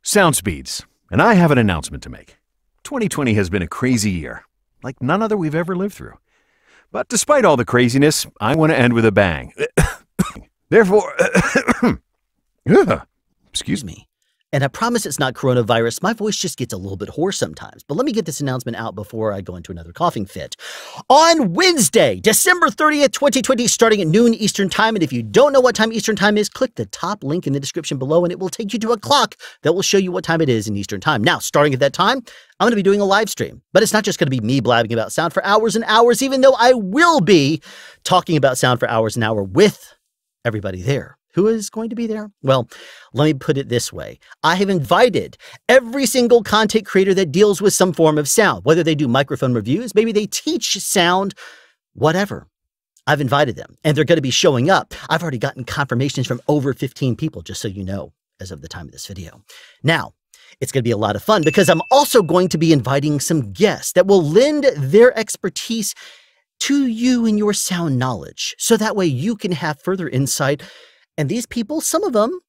Sound Speeds, and I have an announcement to make. 2020 has been a crazy year, like none other we've ever lived through. But despite all the craziness, I want to end with a bang. Therefore, excuse me. And I promise it's not coronavirus. My voice just gets a little bit hoarse sometimes. But let me get this announcement out before I go into another coughing fit. On Wednesday, December 30th, 2020, starting at noon Eastern Time. And if you don't know what time Eastern Time is, click the top link in the description below and it will take you to a clock that will show you what time it is in Eastern Time. Now, starting at that time, I'm going to be doing a live stream. But it's not just going to be me blabbing about sound for hours and hours, even though I will be talking about sound for hours and hours with everybody there. Who is going to be there? Well, let me put it this way. I have invited every single content creator that deals with some form of sound, whether they do microphone reviews, maybe they teach sound, whatever. I've invited them and they're going to be showing up. I've already gotten confirmations from over 15 people, just so you know, as of the time of this video. Now, it's going to be a lot of fun because I'm also going to be inviting some guests that will lend their expertise to you and your sound knowledge. So that way you can have further insight. And these people, some of them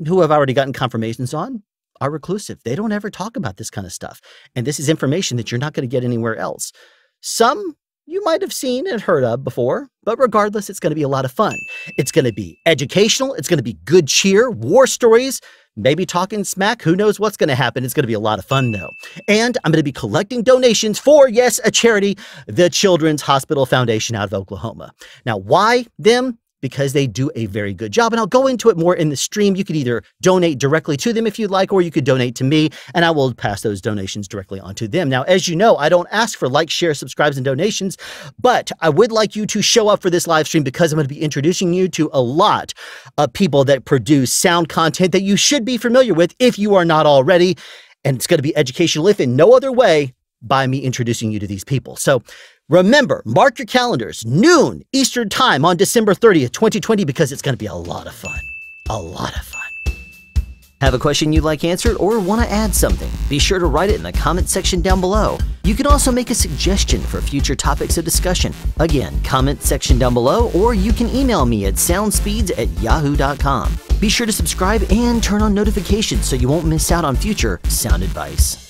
who I've already gotten confirmations on, are reclusive. They don't ever talk about this kind of stuff. And this is information that you're not going to get anywhere else. Some you might have seen and heard of before, but regardless, it's going to be a lot of fun. It's going to be educational. It's going to be good cheer, war stories, maybe talking smack. Who knows what's going to happen? It's going to be a lot of fun, though. And I'm going to be collecting donations for, yes, a charity, the Children's Hospital Foundation out of Oklahoma. Now, why them? Because they do a very good job. And I'll go into it more in the stream. You could either donate directly to them if you'd like, or you could donate to me, and I will pass those donations directly on to them. Now, as you know, I don't ask for likes, shares, subscribes, and donations, but I would like you to show up for this live stream because I'm going to be introducing you to a lot of people that produce sound content that you should be familiar with if you are not already. And it's going to be educational, if in no other way, by me introducing you to these people. So remember, mark your calendars, noon Eastern Time on December 30th, 2020, because it's going to be a lot of fun. A lot of fun. Have a question you'd like answered or want to add something? Be sure to write it in the comment section down below. You can also make a suggestion for future topics of discussion. Again, comment section down below, or you can email me at soundspeeds@yahoo.com. Be sure to subscribe and turn on notifications so you won't miss out on future sound advice.